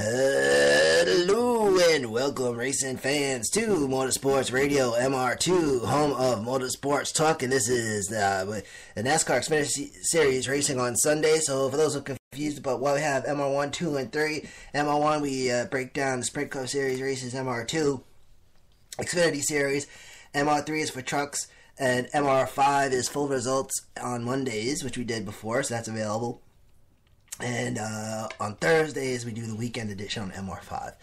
Hello and welcome, racing fans, to Motorsports Radio MR2, home of Motorsports Talk. And this is the NASCAR Xfinity Series racing on Sunday. So for those who are confused about why we have MR1, 2, and 3, MR1 we break down the Sprint Cup Series races, MR2 Xfinity Series, MR3 is for trucks, and MR5 is full results on Mondays, which we did before, so that's available. And on Thursdays, we do the weekend edition on MR5.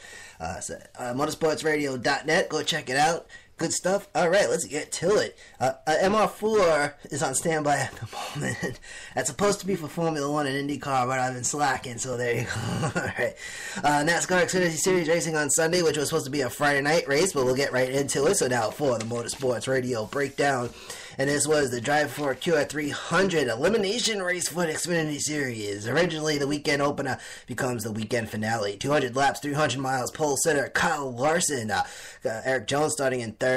Motorsportsradio.net, go check it out. Good stuff. All right, let's get to it. MR4 is on standby at the moment. That's supposed to be for Formula 1 and IndyCar, but I've been slacking, so there you go. All right. NASCAR Xfinity Series racing on Sunday, which was supposed to be a Friday night race, but we'll get right into it. So now for the Motorsports Radio breakdown. And this was the Drive for Cure 300 elimination race for the Xfinity Series. Originally, the weekend opener becomes the weekend finale. 200 laps, 300 miles, pole sitter Kyle Larson. Eric Jones starting in third.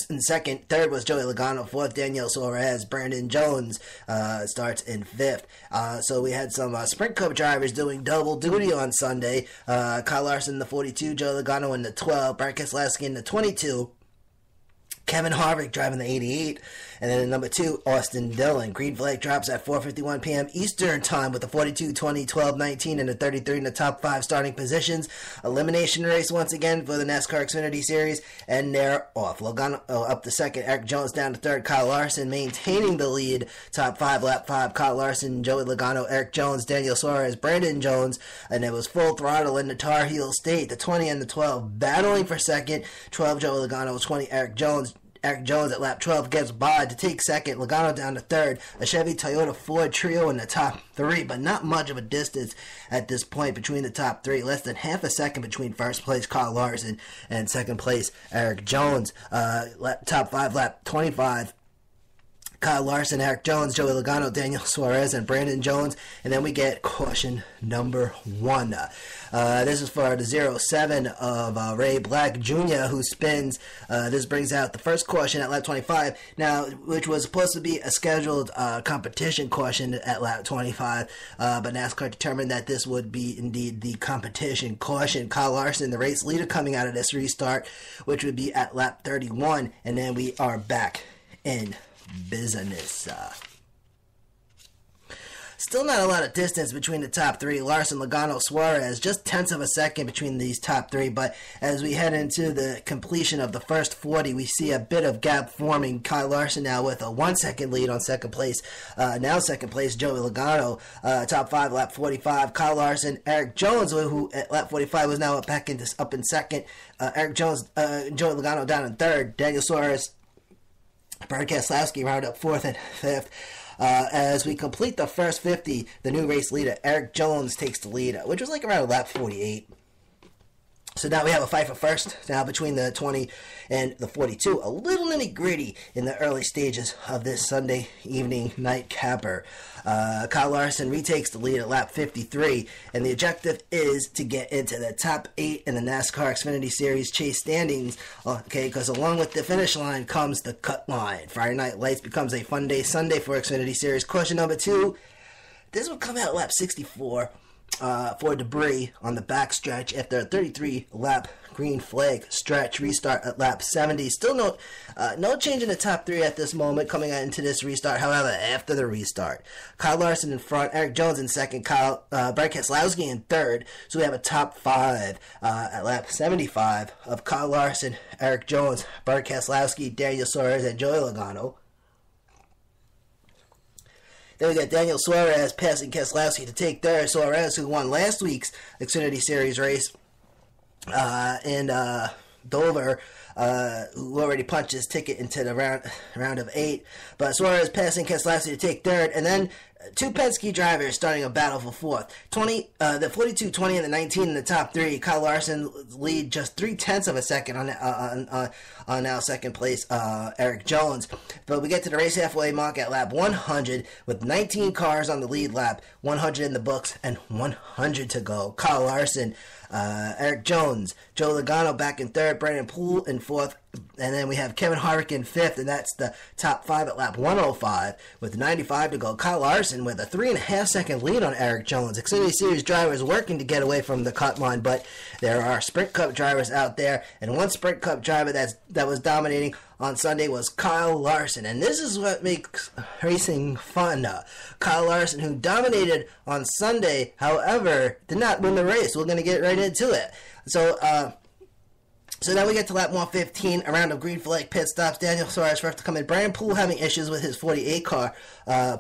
In second. Third was Joey Logano. Fourth, Daniel Suarez. Brandon Jones starts in fifth. So we had some Sprint Cup drivers doing double duty on Sunday. Kyle Larson in the 42, Joey Logano in the 12, Brad Keselowski in the 22. Kevin Harvick driving the 88, and then in number 2, Austin Dillon. Green flag drops at 4:51 p.m. Eastern time with the 42, 20, 12, 19, and the 33 in the top 5 starting positions. Elimination race once again for the NASCAR Xfinity Series, and they're off. Logano up to second, Eric Jones down to third, Kyle Larson maintaining the lead. Top 5, lap 5, Kyle Larson, Joey Logano, Eric Jones, Daniel Suarez, Brandon Jones, and it was full throttle in the Tar Heel State. The 20 and the 12 battling for second. 12, Joey Logano, 20, Eric Jones. Eric Jones at lap 12 gets by to take second. Logano down to third. A Chevy, Toyota, Ford trio in the top 3, but not much of a distance at this point between the top 3. Less than half a second between first place Kyle Larson and second place Eric Jones. Top 5, lap 25. Kyle Larson, Eric Jones, Joey Logano, Daniel Suarez, and Brandon Jones. And then we get caution number 1. This is for the 07 of Ray Black Jr., who spins. This brings out the first caution at lap 25, now, which was supposed to be a scheduled competition caution at lap 25, but NASCAR determined that this would be indeed the competition caution. Kyle Larson, the race leader, coming out of this restart, which would be at lap 31, and then we are back in business. Still not a lot of distance between the top 3. Larson, Logano, Suarez, just tenths of a second between these top 3. But as we head into the completion of the first 40, we see a bit of gap forming. Kyle Larson now with a 1 second lead on second place. Now second place, Joey Logano. Top 5, lap 45. Kyle Larson, Eric Jones, who at lap 45 was now up in second. Eric Jones, Joey Logano down in third. Daniel Suarez, Brad Keselowski round up 4th and 5th. As we complete the first 50, the new race leader, Eric Jones, takes the lead, which was like around lap 48. So now we have a fight for first now between the 20 and the 42. A little nitty-gritty in the early stages of this Sunday evening night capper. Kyle Larson retakes the lead at lap 53, and the objective is to get into the top 8 in the NASCAR Xfinity Series chase standings, okay, because along with the finish line comes the cut line. Friday Night Lights becomes a fun day Sunday for Xfinity Series. Caution number 2, this will come out at lap 64. For debris on the backstretch after a 33-lap green flag stretch restart at lap 70. Still no change in the top 3 at this moment coming out into this restart. However, after the restart, Kyle Larson in front, Eric Jones in second, Brad Keselowski in third. So we have a top 5 at lap 75 of Kyle Larson, Eric Jones, Brad Keselowski, Daniel Suarez, and Joey Logano. Then we got Daniel Suarez passing Keselowski to take third. Suarez, who won last week's Xfinity Series race in Dover, who already punched his ticket into the round of 8. But Suarez passing Keselowski to take third. And then 2 Penske drivers starting a battle for 4th. The 42, 20, and the 19 in the top 3. Kyle Larson lead just 0.3 of a second on now second place Eric Jones. But we get to the race halfway mark at lap 100 with 19 cars on the lead lap, 100 in the books, and 100 to go. Kyle Larson, Eric Jones, Joe Logano back in third, Brandon Poole in fourth, And then we have Kevin Harvick in 5th, and that's the top 5 at lap 105 with 95 to go. Kyle Larson with a 3.5 second lead on Erik Jones. Xfinity Series drivers working to get away from the cut line, but there are Sprint Cup drivers out there, and one Sprint Cup driver that was dominating on Sunday was Kyle Larson, and this is what makes racing fun. Kyle Larson, who dominated on Sunday, however, did not win the race. We're going to get right into it. So now we get to lap 115, a round of green flag pit stops. Daniel Suarez first to come in. Brian Poole having issues with his 48 car,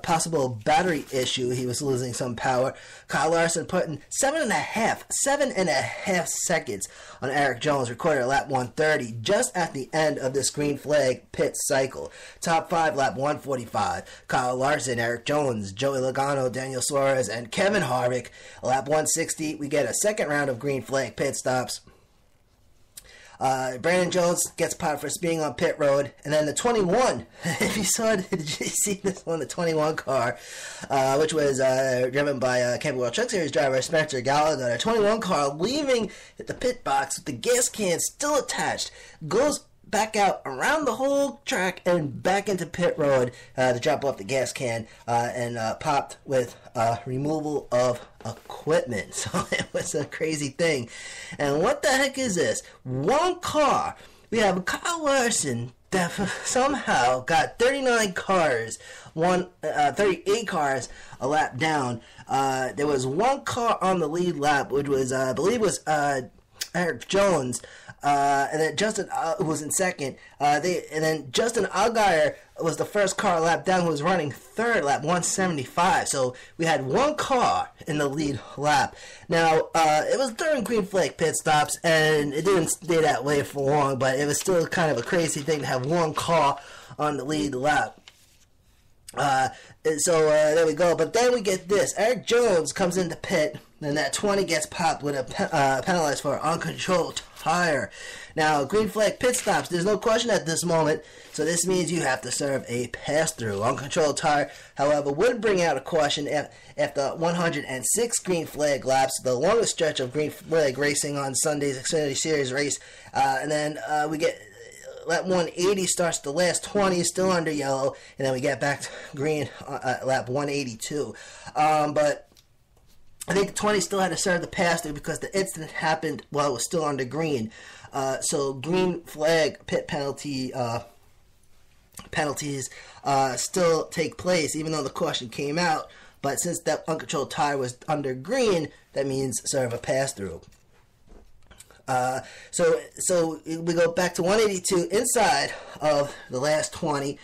possible battery issue. He was losing some power. Kyle Larson putting 7.5 seconds on Erik Jones, recorded at lap 130, just at the end of this green flag pit cycle. Top 5, lap 145. Kyle Larson, Erik Jones, Joey Logano, Daniel Suarez, and Kevin Harvick. Lap 160, we get a second round of green flag pit stops. Brandon Jones gets popped for speeding on pit road, and then the 21, if you saw it, did you see this one, the 21 car, which was driven by Camping World Truck Series driver Spencer Gallagher. The 21 car leaving the pit box with the gas can still attached, goes back out around the whole track and back into pit road to drop off the gas can and popped with removal of equipment. So it was a crazy thing. And what the heck is this? One car. We have Kyle Larson that somehow got 39 cars, 38 cars a lap down. There was one car on the lead lap, which was, I believe, was Erik Jones. And then Justin was in second. And then Justin Allgaier was the first car lap down, who was running third, lap 175. So we had one car in the lead lap. Now, it was during green flag pit stops, and it didn't stay that way for long, but it was still kind of a crazy thing to have one car on the lead lap. So there we go. But then we get this. Erik Jones comes into pit, and that 20 gets popped with a penalized for uncontrolled tire. Now, green flag pit stops. There's no question at this moment. So this means you have to serve a pass-through. Uncontrolled tire, however, would bring out a caution after 106 green flag laps, the longest stretch of green flag racing on Sunday's Xfinity Series race. And then we get lap 180 starts the last 20, still under yellow, and then we get back to green at lap 182. But I think 20 still had to serve the pass-through because the incident happened while it was still under green. So green flag pit penalties still take place, even though the caution came out. But since that uncontrolled tire was under green, that means serve a pass-through. So we go back to 182 inside of the last 20.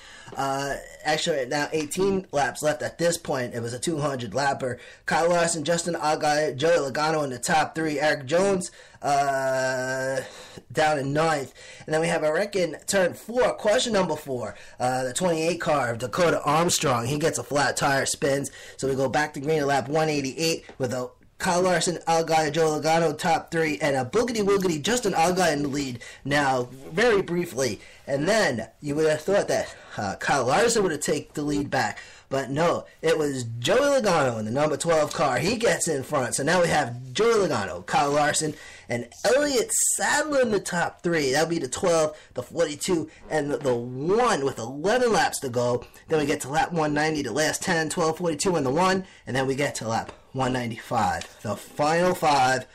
Actually, now 18 laps left at this point. It was a 200 lapper. Kyle Larson, Justin Allgaier, Joey Logano in the top 3. Erik Jones down in 9th. And then we have a wreck in turn 4, caution number 4. The 28 car of Dakota Armstrong. He gets a flat tire, spins. So we go back to green at lap 188 with a Kyle Larson, Allgaier, Joe Logano, top 3, and a boogity-woogity Justin Allgaier in the lead. Now, very briefly, and then you would have thought that Kyle Larson would have taken the lead back, but no, it was Joey Logano in the number 12 car. He gets in front, so now we have Joey Logano, Kyle Larson, and Elliott Sadler in the top 3. That would be the 12, the 42, and the 1 with 11 laps to go. Then we get to lap 190, the last 10, 12, 42, and the 1, and then we get to lap 195. The final five,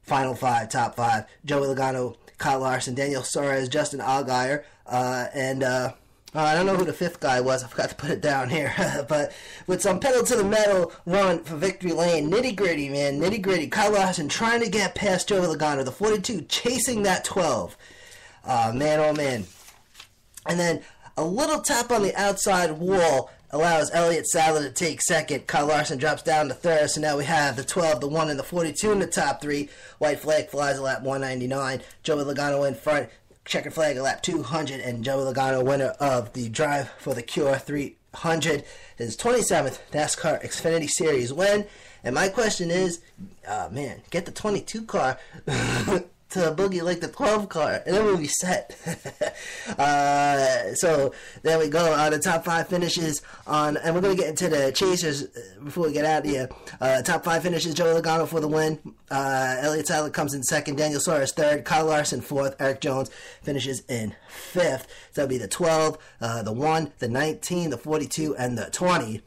top 5. Joey Logano, Kyle Larson, Daniel Suarez, Justin Allgaier, and I don't know who the 5th guy was. I forgot to put it down here. But with some pedal to the metal run for victory lane, nitty-gritty, man, nitty-gritty. Kyle Larson trying to get past Joey Logano, the 42, chasing that 12. Man, oh man. And then a little tap on the outside wall allows Elliott Sadler to take second. Kyle Larson drops down to third, so now we have the 12, the 1, and the 42 in the top 3. White flag flies at lap 199. Joey Logano in front. Checkered flag at lap 200, and Joey Logano, winner of the Drive for the Cure 300, his 27th NASCAR Xfinity Series win. And my question is, man, get the 22 car to boogie like the 12 car, and then we'll be set. So there we go on the top 5 finishes on, and we're going to get into the chasers before we get out of here. Top 5 finishes: Joey Logano for the win. Elliott Sadler comes in second. Daniel Suarez third. Kyle Larson fourth. Eric Jones finishes in fifth. So that'll be the 12, the 1, the 19, the 42, and the 20.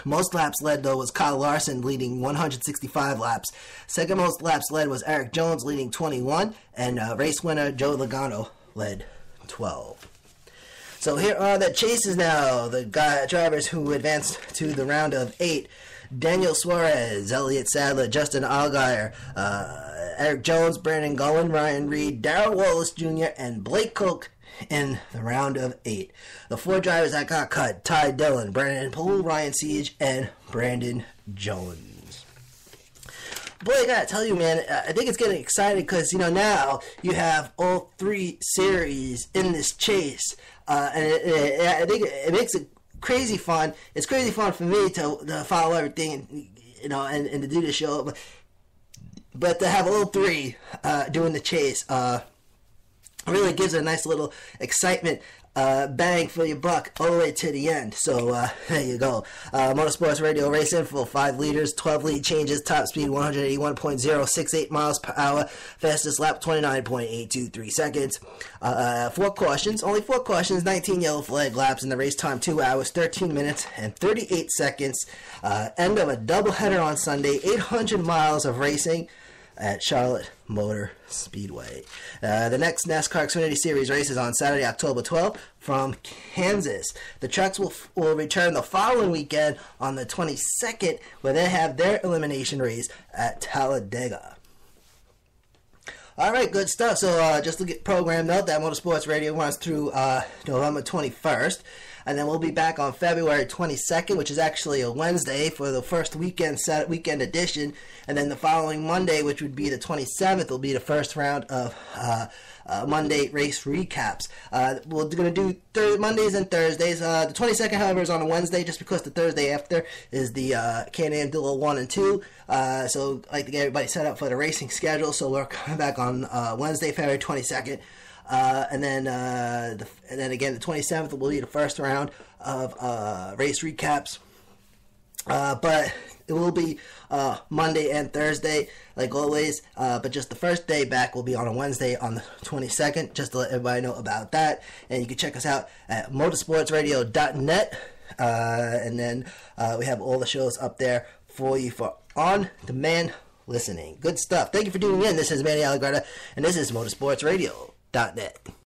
Most laps led, though, was Kyle Larson leading 165 laps. Second most laps led was Eric Jones leading 21. And race winner Joey Logano led 12. So here are the chases now. The drivers who advanced to the round of 8. Daniel Suarez, Elliott Sadler, Justin Allgaier, Eric Jones, Brandon Gullen, Ryan Reed, Darrell Wallace Jr., and Blake Koch in the round of 8. The 4 drivers that got cut: Ty Dillon, Brandon Poole, Ryan Siege, and Brandon Jones. Boy, I gotta tell you, man, I think it's getting exciting because, now you have all 3 series in this chase. And I think it makes it crazy fun. It's crazy fun for me to follow everything, and to do the show. But to have all 3 doing the chase, really gives a nice little excitement bang for your buck all the way to the end. So there you go. Motorsports Radio Race Info: 5 leaders, 12 lead changes, top speed 181.068 miles per hour, fastest lap 29.823 seconds. 4 cautions, only 4 cautions, 19 yellow flag laps, and the race time 2 hours, 13 minutes, and 38 seconds. End of a doubleheader on Sunday, 800 miles of racing at Charlotte Motor Speedway. The next NASCAR Xfinity Series race is on Saturday, October 12th from Kansas. The trucks will return the following weekend on the 22nd, where they have their elimination race at Talladega. All right, good stuff. So just to get programmed out, that Motorsports Radio runs through November 21st. And then we'll be back on February 22nd, which is actually a Wednesday, for the first weekend edition. And then the following Monday, which would be the 27th, will be the first round of Monday race recaps. We're going to do Mondays and Thursdays. The 22nd, however, is on a Wednesday, just because the Thursday after is the Can-Am Duel 1 and 2. So I'd like to get everybody set up for the racing schedule. So we're coming back on Wednesday, February 22nd. And then again, the 27th will be the first round of race recaps. But it will be Monday and Thursday, like always. But just the first day back will be on a Wednesday on the 22nd, just to let everybody know about that. And you can check us out at motorsportsradio.net. And then we have all the shows up there for you for on-demand listening. Good stuff. Thank you for tuning in. This is Manny Allegretta, and this is motorsportsradio.net.